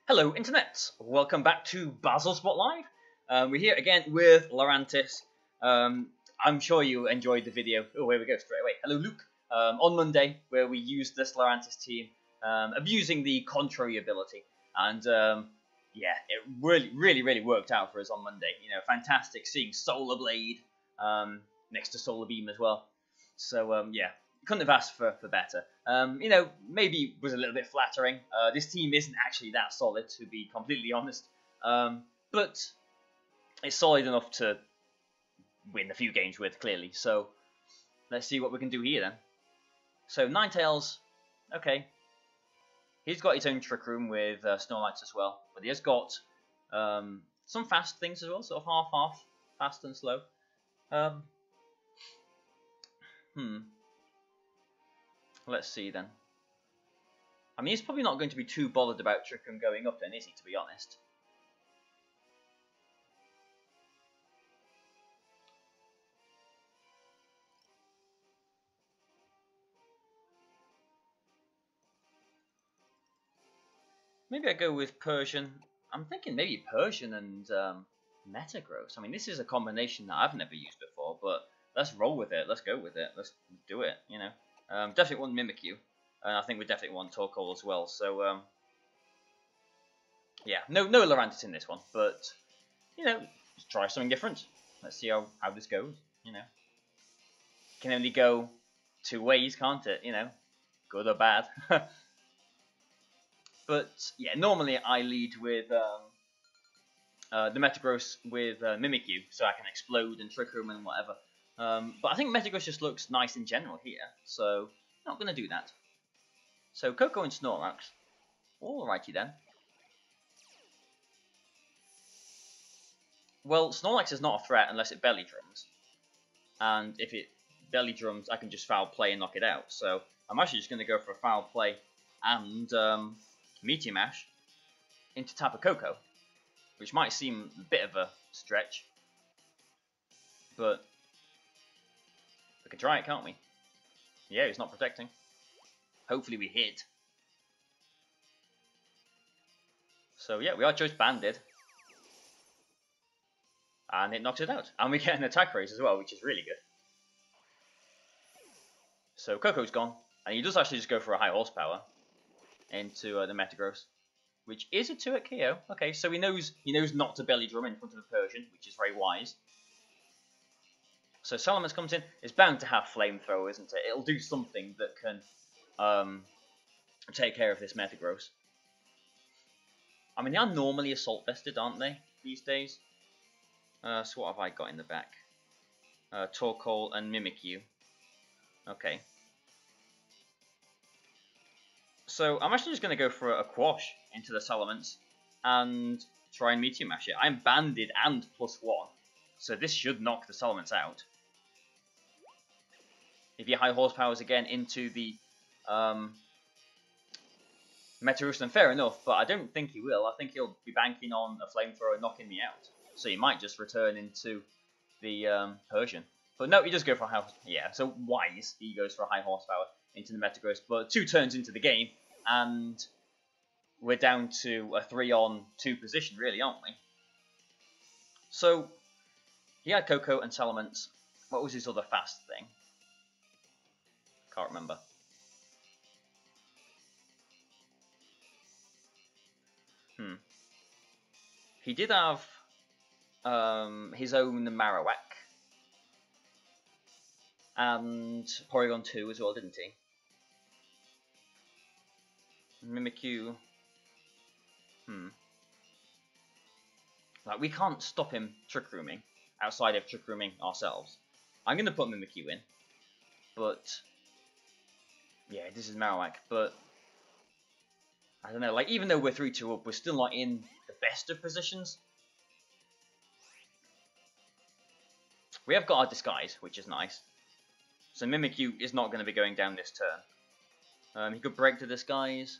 Hello Internet, welcome back to Bazzle Spotlight. We're here again with Lurantis. I'm sure you enjoyed the video. Oh, here we go straight away. Hello Luke. On Monday, where we used this Lurantis team, abusing the contrary ability. And yeah, it really worked out for us on Monday. You know, fantastic seeing Solar Blade next to Solar Beam as well. So yeah, couldn't have asked for better. You know, maybe it was a little bit flattering. This team isn't actually that solid, to be completely honest. But it's solid enough to win a few games with, clearly. So let's see what we can do here then. So Ninetales, okay. He's got his own Trick Room with Snorlax as well. But he has got some fast things as well, sort of half-half, fast and slow. Let's see then. I mean, he's probably not going to be too bothered about Trick Room going up then, is he, to be honest? Maybe I go with Persian. I'm thinking maybe Persian and Metagross. I mean, this is a combination that I've never used before, but let's roll with it. Let's go with it. Let's do it, you know. Definitely want Mimikyu, and I think we definitely want Torkoal as well. So yeah, no Lurantis in this one, but you know, let's try something different. Let's see how this goes. You know, it can only go two ways, can't it? You know, good or bad. But yeah, normally I lead with the Metagross with Mimikyu, so I can explode and Trick Room and whatever. But I think Metagross just looks nice in general here, so not going to do that. So Coco and Snorlax. Alrighty then. Well, Snorlax is not a threat unless it belly drums. And if it belly drums, I can just foul play and knock it out. So I'm actually just going to go for a foul play and Meteor Mash into Tapu Koko, which might seem a bit of a stretch, but we can try it, can't we? Yeah, he's not protecting. Hopefully we hit. So yeah, we are Choice Banded. And it knocks it out. And we get an attack raise as well, which is really good. So Coco's gone. And he does actually just go for a high horsepower into the Metagross, which is a 2-hit KO. Okay, so he knows not to belly drum in front of the Persian, which is very wise. So Salamence comes in. It's bound to have Flamethrower, isn't it? It'll do something that can take care of this Metagross. I mean, they are normally Assault Vested, aren't they, these days? So what have I got in the back? Torkoal and Mimikyu. Okay. So I'm actually just going to go for a Quash into the Salamence and try and Meteor Mash it. I'm banded and +1, so this should knock the Salamence out. If you high horsepowers again into the Metagross, then fair enough, but I don't think he will. I think he'll be banking on a Flamethrower knocking me out. So he might just return into the Persian. But no, he does go for a high horsepower. Yeah, so wise. He goes for a high horsepower into the Metagross. But 2 turns into the game, and we're down to a 3-on-2 position, really, aren't we? So he had Coco and Salamence. What was his other fast thing? Can't remember. He did have his own Marowak and Porygon 2 as well, didn't he? Mimikyu. Like, we can't stop him Trick Rooming outside of Trick Rooming ourselves. I'm going to put Mimikyu in, but yeah, this is Marowak, but I don't know, like, even though we're 3-2 up, we're still not in the best of positions. We have got our Disguise, which is nice. So Mimikyu is not going to be going down this turn. He could break the Disguise,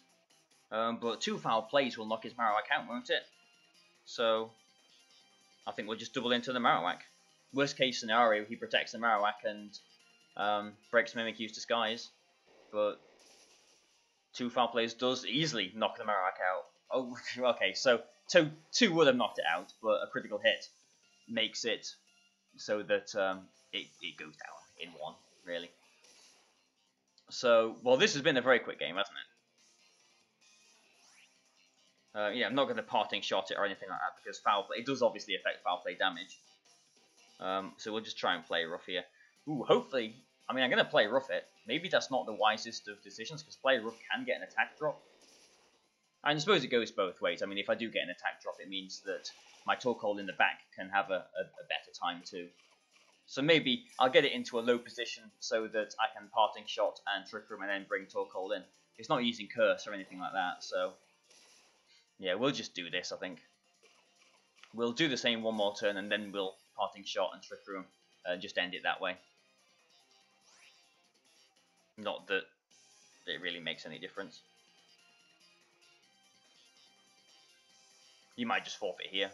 but 2 foul plays will knock his Marowak out, won't it? So I think we'll just double into the Marowak. Worst case scenario, he protects the Marowak and breaks Mimikyu's Disguise, but 2 foul plays does easily knock the Marowak out. Oh, okay, so two would have knocked it out, but a critical hit makes it so that it goes down in one, really. So, well, this has been a very quick game, hasn't it? Yeah, I'm not going to parting shot it or anything like that, because foul play, it does obviously affect foul play damage. So we'll just try and play rough here. Ooh, hopefully, I mean, I'm going to play rough it. Maybe that's not the wisest of decisions, because play rough can get an attack drop. I suppose it goes both ways. I mean, if I do get an attack drop, it means that my Torkoal in the back can have a better time too. So maybe I'll get it into a low position so that I can parting shot and Trick Room and then bring Torkoal in. It's not using Curse or anything like that, so yeah, we'll just do this, I think. We'll do the same one more turn and then we'll parting shot and Trick Room and just end it that way. Not that it really makes any difference. You might just forfeit here.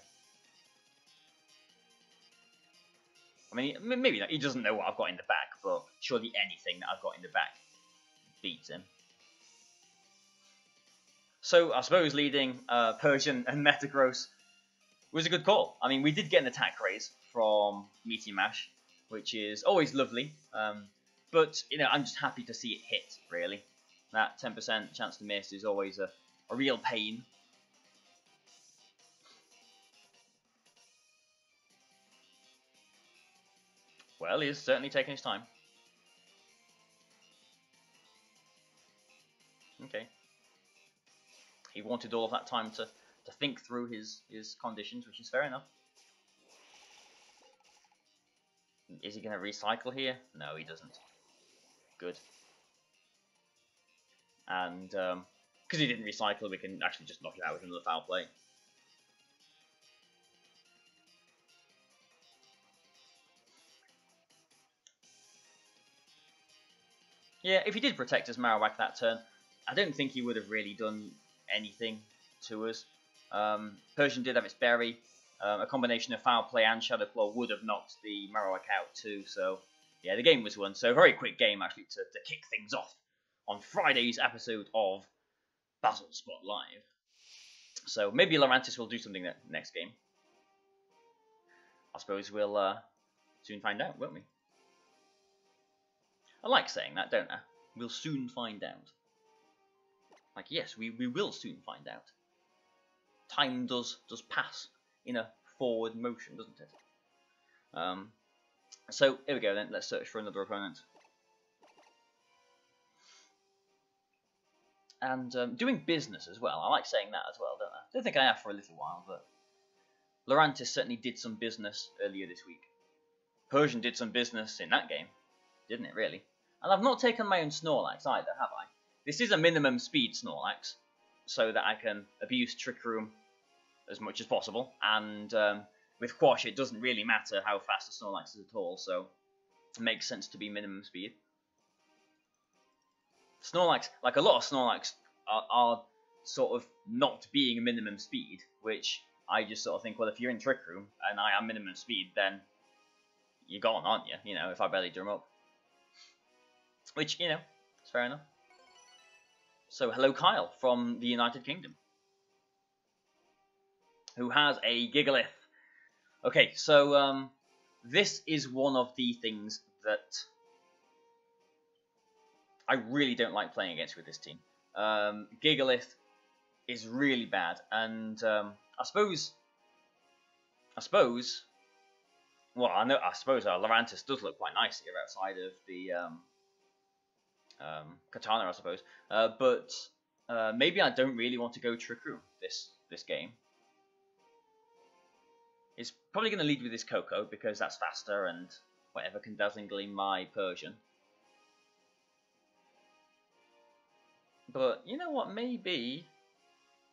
I mean, maybe not. He doesn't know what I've got in the back, but surely anything that I've got in the back beats him. So I suppose leading Persian and Metagross was a good call. I mean, we did get an attack raise from Meteor Mash, which is always lovely. But, you know, I'm just happy to see it hit, really. That 10% chance to miss is always a real pain. Well, he is certainly taking his time. Okay. He wanted all of that time to think through his conditions, which is fair enough. Is he going to recycle here? No, he doesn't. Good. And because he didn't recycle, we can actually just knock it out with another foul play. Yeah, if he did protect his Marowak that turn, I don't think he would have really done anything to us. Persian did have its berry. A combination of foul play and Shadow Claw would have knocked the Marowak out too. So, yeah, the game was won. So, a very quick game actually to kick things off on Friday's episode of Bazzle Spot Live. So, maybe Lurantis will do something next game. I suppose we'll soon find out, won't we? I like saying that, don't I? We'll soon find out. Like, yes, we will soon find out. Time does pass in a forward motion, doesn't it? So, here we go then. Let's search for another opponent. And doing business as well. I like saying that as well, don't I? Don't think I have for a little while, but Lurantis certainly did some business earlier this week. Persian did some business in that game, didn't it, really? And I've not taken my own Snorlax either, have I? This is a minimum speed Snorlax, so that I can abuse Trick Room as much as possible. And with Quash, it doesn't really matter how fast a Snorlax is at all, so it makes sense to be minimum speed. Snorlax, like a lot of Snorlax, are sort of not being minimum speed, which I just sort of think, well, if you're in Trick Room and I am minimum speed, then you're gone, aren't you? You know, if I barely drum up. Which, you know, it's fair enough. So, hello Kyle from the United Kingdom, who has a Gigalith. Okay, so this is one of the things that I really don't like playing against with this team. Gigalith is really bad, and I suppose, well, I suppose Lurantis does look quite nice here outside of the Katana, I suppose. But maybe I don't really want to go Trick Room this game. It's probably going to lead with this Coco because that's faster and whatever can Dazzling Gleam my Persian. But you know what? Maybe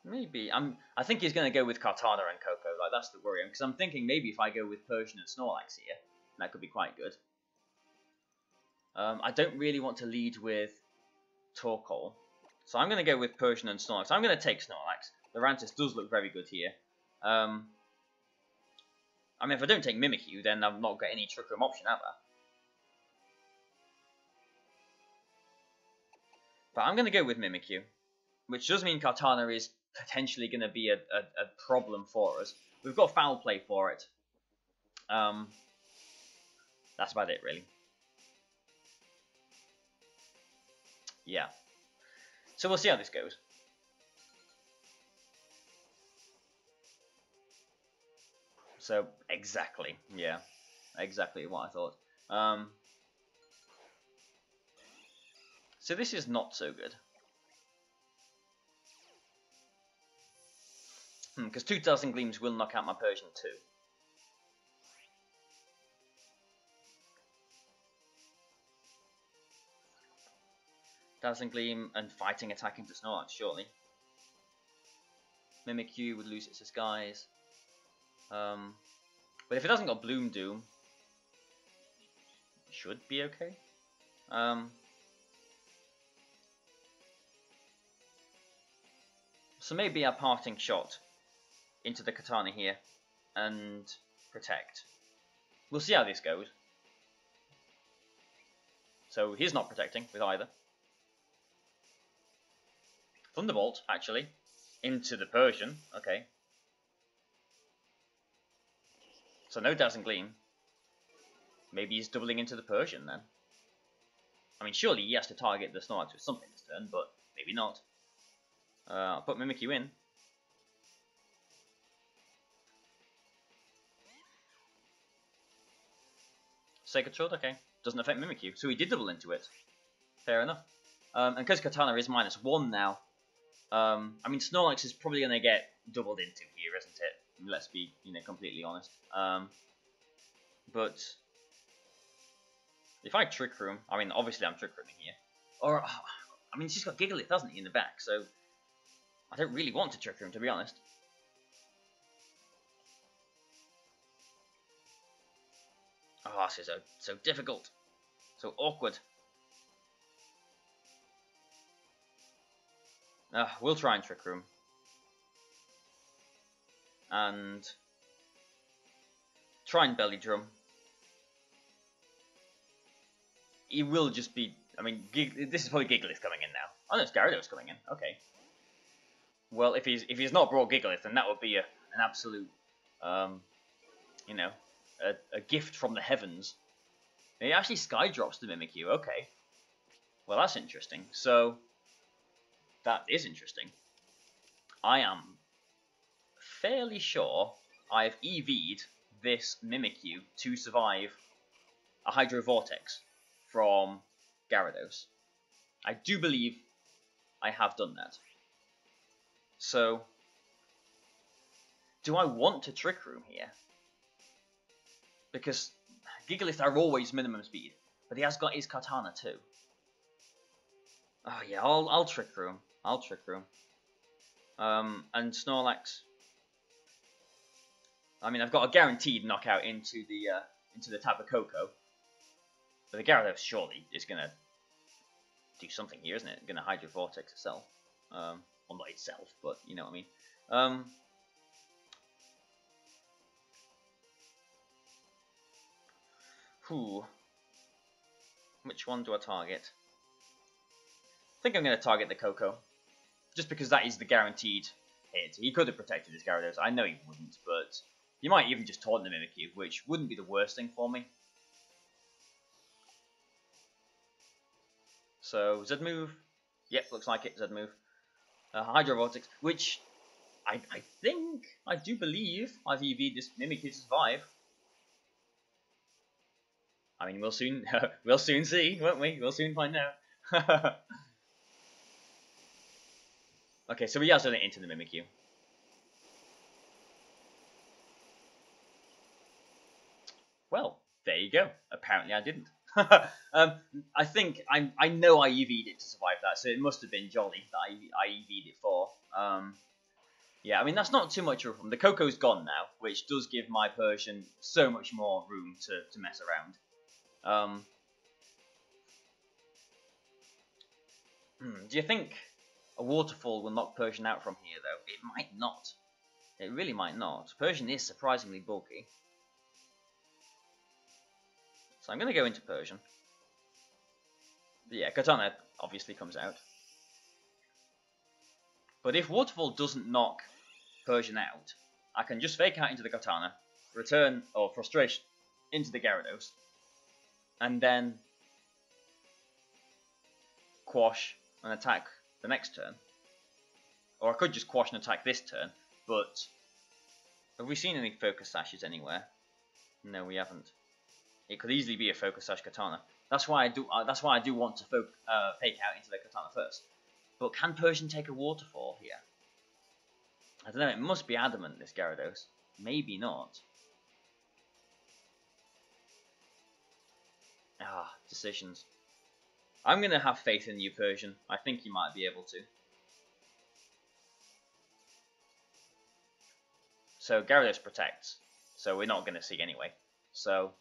I think he's going to go with Katana and Coco. Like, that's the worry, because I'm thinking maybe if I go with Persian and Snorlax here, that could be quite good. I don't really want to lead with Torkoal, so I'm going to go with Persian and Snorlax. I'm going to take Snorlax. Lurantis does look very good here. I mean, if I don't take Mimikyu, then I've not got any Trick Room option, have I? But I'm going to go with Mimikyu, which does mean Katana is potentially going to be a problem for us. We've got foul play for it. That's about it, really. Yeah. So we'll see how this goes. So, exactly. Yeah. Exactly what I thought. So this is not so good. Because 2,000 Gleams will knock out my Persian too. Dazzling Gleam and fighting attack into Snorlax, surely. Mimikyu would lose its disguise. But if it hasn't got Bloom Doom, it should be okay. So maybe a parting shot into the Katana here and protect. We'll see how this goes. So he's not protecting with either. Thunderbolt, actually, into the Persian. Okay. So no Dazzling Gleam. Maybe he's doubling into the Persian then. I mean, surely he has to target the Snorlax with something this turn, but maybe not. I'll put Mimikyu in. Sacred Sword, okay. Doesn't affect Mimikyu, so he did double into it. Fair enough. And because Katana is -1 now, I mean, Snorlax is probably going to get doubled into here, isn't it? Let's be, completely honest. But if I Trick Room, I mean, obviously I'm Trick Rooming here. Or, I mean, she's got Gigalith, hasn't he, in the back, so I don't really want to Trick Room, to be honest. Oh, this is so difficult. So awkward. We'll try and Trick Room. And try and Belly Drum. He will just be, I mean, this is probably Gigalith coming in now. Oh no, it's Gyarados coming in, okay. Well, if he's not brought Gigalith, then that would be an absolute, a gift from the heavens. He actually Sky Drops the Mimikyu, okay. Well, that's interesting. So, that is interesting. I am fairly sure I've EV'd this Mimikyu to survive a Hydro Vortex from Gyarados. I do believe I have done that. So, do I want to Trick Room here? Because Gigalith are always minimum speed, but he has got his Katana too. Oh yeah, I'll Trick Room. I'll Trick Room. And Snorlax. I mean, I've got a guaranteed knockout into the Tapu Koko, but the Gyarados surely is gonna do something here, isn't it? Gonna Hydro Vortex itself. Well, not itself, but you know what I mean. Which one do I target? I think I'm going to target the Koko, just because that is the guaranteed hit. He could have protected his Gyarados. I know he wouldn't, but you might even just taunt the Mimikyu, which wouldn't be the worst thing for me. So, Z move. Yep, looks like it, Z move. Hydro Vortex, which I think, I do believe I've EV'd this Mimikyu to survive. I mean, we'll soon see, won't we? We'll soon find out. Okay, so he has done it into the Mimikyu. Well, there you go. Apparently I didn't. I think I know I EV'd it to survive that, so it must have been Jolly that I EV'd it for. Yeah, I mean, that's not too much of a problem. The Koko's gone now, which does give my Persian so much more room to mess around. Do you think a Waterfall will knock Persian out from here, though? It might not. It really might not. Persian is surprisingly bulky. So I'm going to go into Persian. But yeah, Katana obviously comes out. But if Waterfall doesn't knock Persian out, I can just fake out into the Katana, return or Frustration into the Gyarados, and then quash and attack the next turn. Or I could just quash and attack this turn, but have we seen any Focus Sashes anywhere? No, we haven't. It could easily be a Focus Sash Katana. That's why I do want to fake out into the Katana first. But can Persian take a Waterfall here? I don't know. It must be adamant, this Gyarados. Maybe not. Ah, decisions. I'm gonna have faith in you, Persian. I think you might be able to. So Gyarados protects. So we're not gonna see anyway. So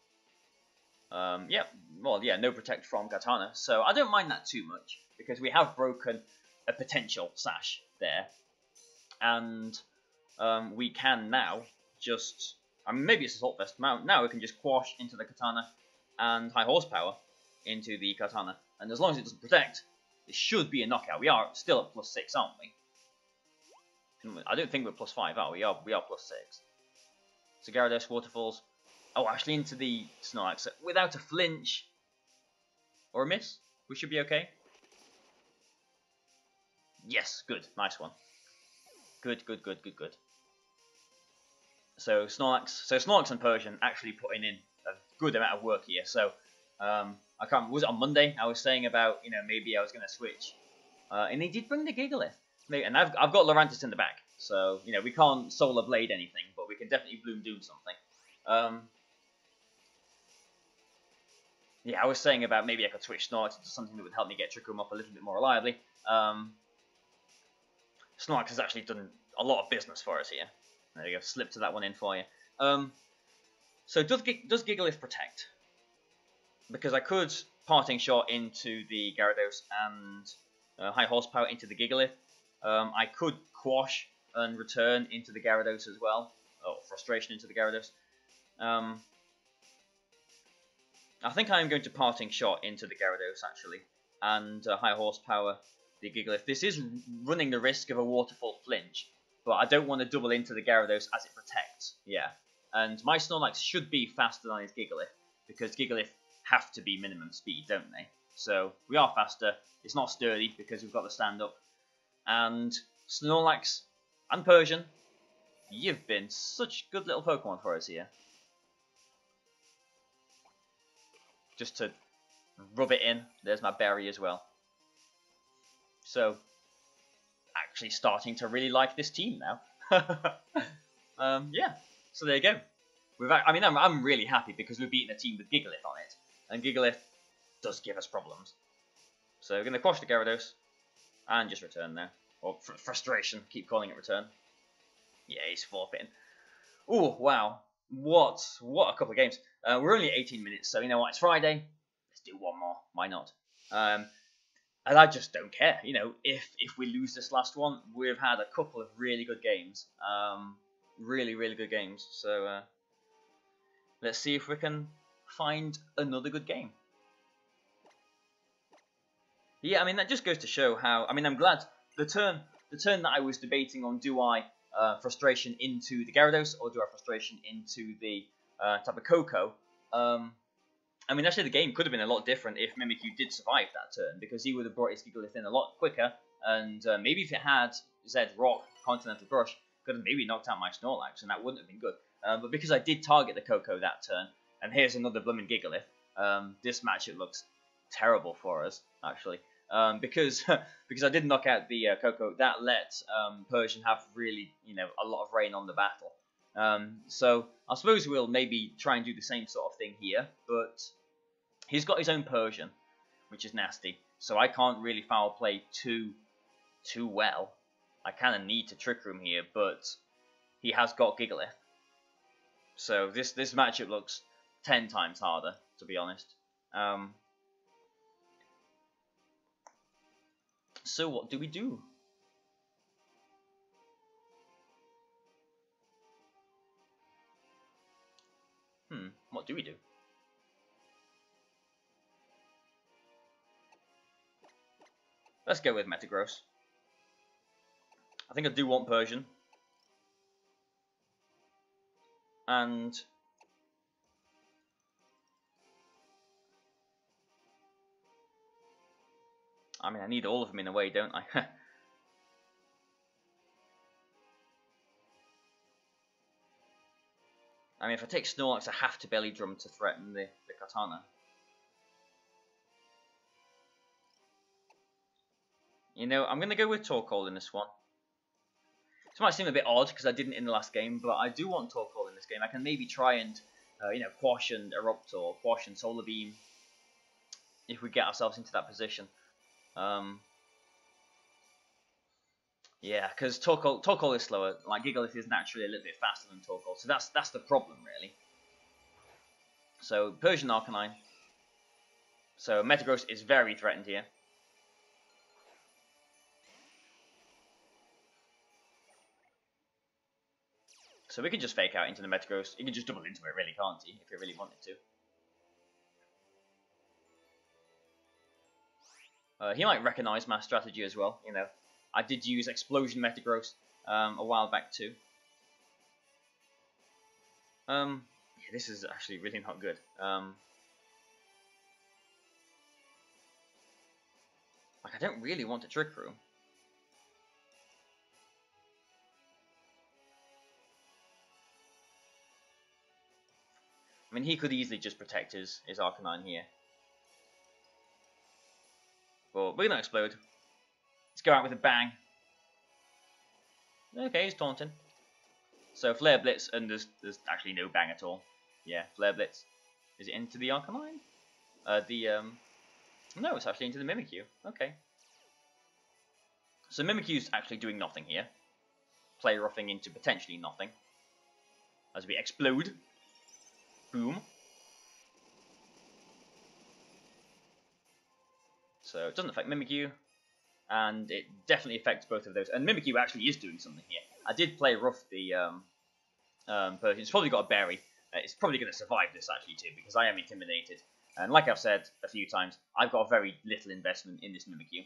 yeah, well, yeah, no protect from Katana. So I don't mind that too much, because we have broken a potential Sash there. And we can now just, I mean, maybe it's Assault Vest. Now we can just quash into the Katana and High Horsepower into the Katana. And as long as it doesn't protect, it should be a knockout. We are still at +6, aren't we? I don't think we're +5, are we? We are +6. So Gyarados, Waterfalls. Oh, actually into the Snorlax without a flinch or a miss. We should be okay. Yes, good, nice one. Good. So Snorlax and Persian actually putting in a good amount of work here. So I can't remember, was it on Monday? I was saying about, you know, maybe I was going to switch, and they did bring the Gigalith. And I've got Lurantis in the back, so you know we can't Solar Blade anything, but we can definitely Bloom Doom something. Yeah, I was saying about maybe I could switch Snorlax into something that would help me get Trick Room up a little bit more reliably. Snorlax has actually done a lot of business for us here. There you go, slip to that one in for you. So does Gigalith protect? Because I could Parting Shot into the Gyarados and High Horsepower into the Gigalith. I could quash and return into the Gyarados as well, or Frustration into the Gyarados. I think I'm going to Parting Shot into the Gyarados actually, and High Horsepower the Gigalith. This is running the risk of a Waterfall flinch, but I don't want to double into the Gyarados as it protects. Yeah, and my Snorlax should be faster than his Gigalith, because Gigalith have to be minimum speed, don't they? So we are faster. It's not sturdy because we've got the stand up. And Snorlax and Persian, you've been such good little Pokemon for us here. Just to rub it in, there's my berry as well. So, actually starting to really like this team now. Yeah, so there you go. I'm really happy because we've beaten a team with Gigalith on it. And Gigalith does give us problems. So we're going to quash the Gyarados and just return there. Or Frustration, keep calling it return. Yeah, he's forfeiting. Ooh, wow. What a couple of games. We're only at 18 minutes, so you know what, it's Friday. Let's do one more. Why not? And I just don't care. You know, if we lose this last one, we've had a couple of really good games. Really good games. So let's see if we can find another good game. Yeah, I mean, that just goes to show how, I mean, I'm glad the turn that I was debating on, do I Frustration into the Gyarados or do I Frustration into the Tapu Koko? I mean, actually, the game could have been a lot different if Mimikyu did survive that turn, because he would have brought his Gigalith in a lot quicker, and maybe if it had Zed Rock, Continental Brush, could have maybe knocked out my Snorlax, and that wouldn't have been good. But because I did target the Koko that turn, and here's another blooming Gigalith, this matchup looks terrible for us, actually. Because I did knock out the Koko, that let Persian have really, you know, a lot of rain on the battle. So I suppose we'll maybe try and do the same sort of thing here, but he's got his own Persian, which is nasty. So I can't really foul play too well. I kind of need to Trick Room here, but he has got Gigalith. So this matchup looks 10 times harder, to be honest. So what do we do? What do we do? Let's go with Metagross. think I do want Persian. And I mean, I need all of them in a way, don't I? I mean, if I take Snorlax, I have to belly drum to threaten the Katana. You know, I'm going to go with Torkoal in this one. This might seem a bit odd because I didn't in the last game, but I do want Torkoal in this game. I can maybe try and, you know, Quash and Eruptor, Quash and Solar Beam if we get ourselves into that position. Yeah, because Torkoal is slower. Like Gigalith is naturally a little bit faster than Torkoal, so that's the problem really. So Persian Arcanine. So Metagross is very threatened here. So we can just fake out into the Metagross. He can just double into it, really, can't he? If he really wanted to. He might recognise my strategy as well. You know, I did use Explosion Metagross a while back too. Yeah, this is actually really not good. Like, I don't really want to Trick Room. I mean, he could easily just protect his Arcanine here. But we're going to explode. Let's go out with a bang. Okay, he's taunting. So Flare Blitz, and there's actually no bang at all. Yeah, Flare Blitz. Is it into the Arcanine? No, it's actually into the Mimikyu. Okay. So Mimikyu's actually doing nothing here. Play roughing into potentially nothing. As we explode. Boom. So it doesn't affect Mimikyu, and it definitely affects both of those. And Mimikyu actually is doing something here. I did play rough the Persian. It's probably got a berry. It's probably going to survive this actually too, because I am intimidated. And like I've said a few times, I've got very little investment in this Mimikyu.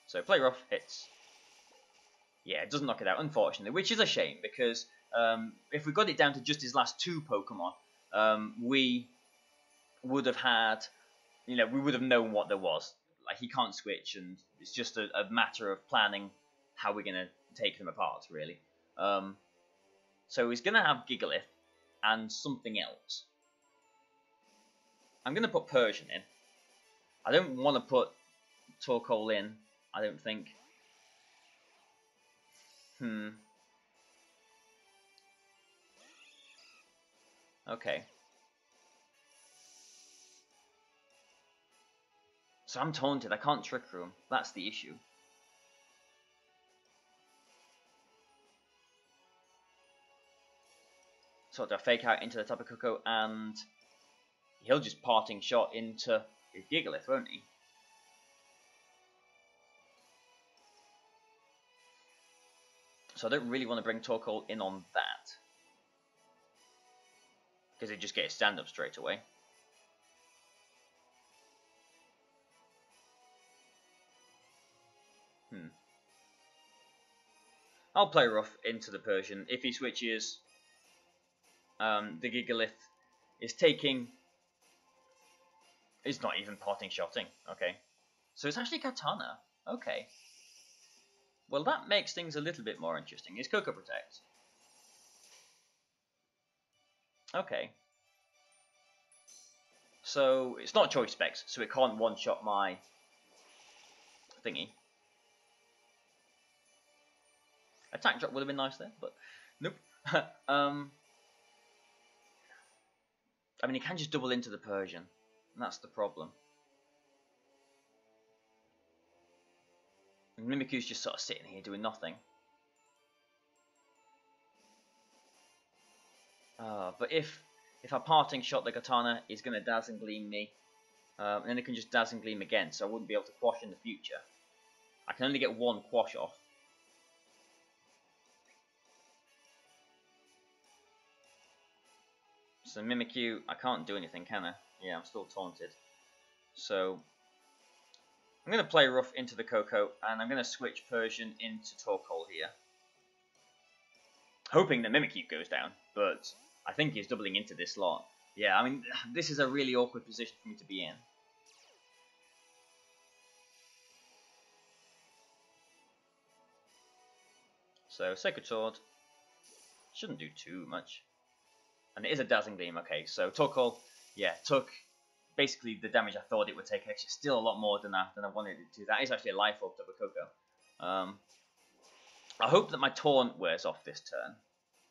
So play rough, hits. Yeah, it doesn't knock it out, unfortunately, which is a shame, because if we got it down to just his last two Pokemon, we would have had, you know, we would have known what there was. Like, he can't switch, and it's just a matter of planning how we're going to take them apart, really. So he's going to have Gigalith and something else. I'm going to put Persian in. I don't want to put Torkoal in, I don't think. Okay. So I'm taunted, I can't Trick Room. That's the issue. So do I fake out into the Tapu Koko, and he'll just parting shot into his Gigalith, won't he? So I don't really want to bring Torkoal in on that, because he'd just get his stand-up straight away. I'll play rough into the Persian. If he switches, the Gigalith is taking... It's not even parting shotting. Okay. So it's actually Katana. Okay. Well, that makes things a little bit more interesting. It's Coco Protect. Okay. So it's not choice specs, so it can't one-shot my thingy. Attack drop would have been nice there, but nope. I mean, he can just double into the Persian, and that's the problem. And Mimikyu's just sort of sitting here doing nothing. But if I parting shot the Katana, he's going to Dazzling Gleam me, and then it can just Dazzling Gleam again, so I wouldn't be able to quash in the future. I can only get one quash off. So Mimikyu, I can't do anything, can I? Yeah, I'm still taunted. So I'm going to play Rough into the Coco, and I'm going to switch Persian into Torkoal here. Hoping that Mimikyu goes down, but I think he's doubling into this slot. Yeah, I mean, this is a really awkward position for me to be in. So, Sacred Sword shouldn't do too much. And it is a Dazzling Gleam, okay, so Torkoal, yeah, took basically the damage I thought it would take, actually still a lot more than I wanted it to. That is actually a Life Orb to the Coco. I hope that my Taunt wears off this turn.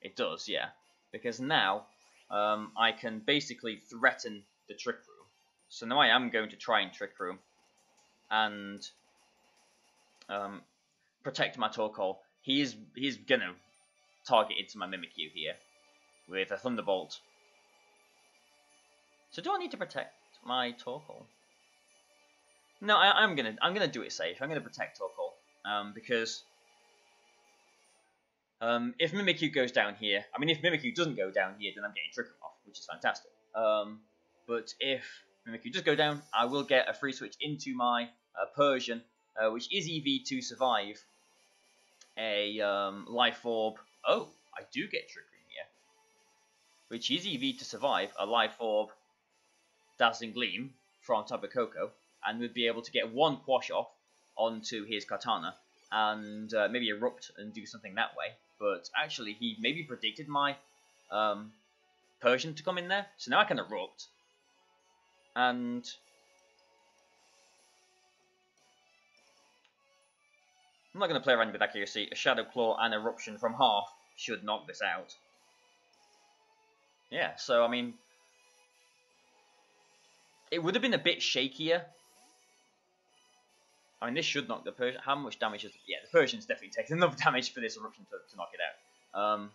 It does, yeah. Because now, I can basically threaten the Trick Room. So now I am going to try and Trick Room. And protect my Torkoal. He's gonna target into my Mimikyu here. With a Thunderbolt. So do I need to protect my Torkoal? No, I'm gonna do it safe. I'm gonna protect Torkoal. Because if Mimikyu goes down here, I mean, if Mimikyu doesn't go down here, then I'm getting Trick Room off, which is fantastic. But if Mimikyu does go down, I will get a free switch into my Persian, which is EV to survive a Life Orb. Oh, I do get Trick Room here, which is EV to survive a Life Orb Dazzling Gleam from Tapu Koko, and would be able to get one Quash off onto his Katana, and maybe Erupt and do something that way. But actually, he maybe predicted my Persian to come in there, so now I can Erupt. And I'm not going to play around with accuracy. A Shadow Claw and Eruption from half should knock this out. Yeah, so I mean, it would have been a bit shakier. I mean, this should knock the Persian. How much damage is... Yeah, the Persian's definitely taken enough damage for this Eruption to knock it out.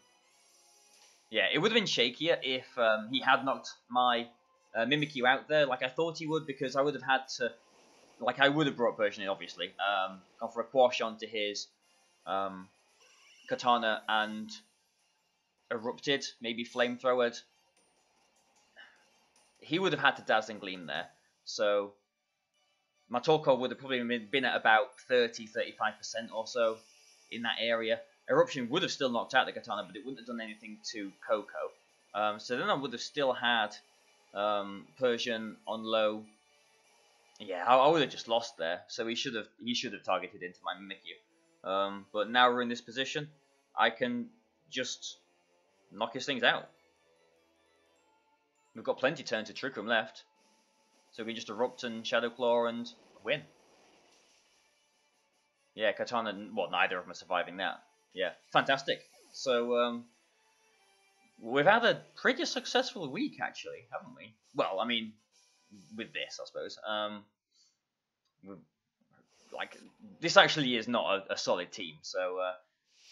Yeah, it would have been shakier if he had knocked my Mimikyu out there like I thought he would, because I would have had to... Like, I would have brought Persian in, obviously. Gone for a Quash onto his Katana and Erupted, maybe Flamethrowered. He would have had to Dazzling Gleam there. So my Torkoal would have probably been at about 30-35% or so in that area. Eruption would have still knocked out the Katana, but it wouldn't have done anything to Coco. So then I would have still had Persian on low. Yeah, I would have just lost there. So he should have targeted into my Mimikyu. But now we're in this position, I can just knock his things out. We've got plenty of turns to Trick Room left, so we can just Erupt and Shadow Claw and win. Yeah, Katana, well, neither of them are surviving that. Yeah, fantastic. So, we've had a pretty successful week, actually, haven't we? Well, I mean, with this, I suppose. Like, this actually is not a solid team, so,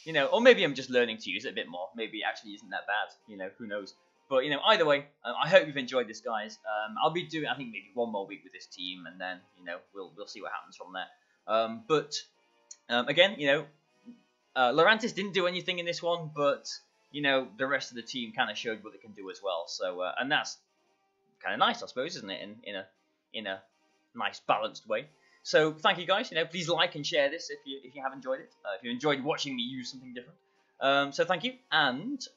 you know, or maybe I'm just learning to use it a bit more. Maybe it actually isn't that bad, you know, who knows. But, you know, either way, I hope you've enjoyed this, guys. I'll be doing, I think, maybe one more week with this team, and then, you know, we'll see what happens from there. Again, you know, Lurantis didn't do anything in this one, but, you know, the rest of the team kind of showed what they can do as well. So, and that's kind of nice, I suppose, isn't it? In a nice, balanced way. So, thank you, guys. You know, please like and share this if you have enjoyed it. If you enjoyed watching me use something different. So, thank you, and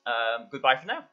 goodbye for now.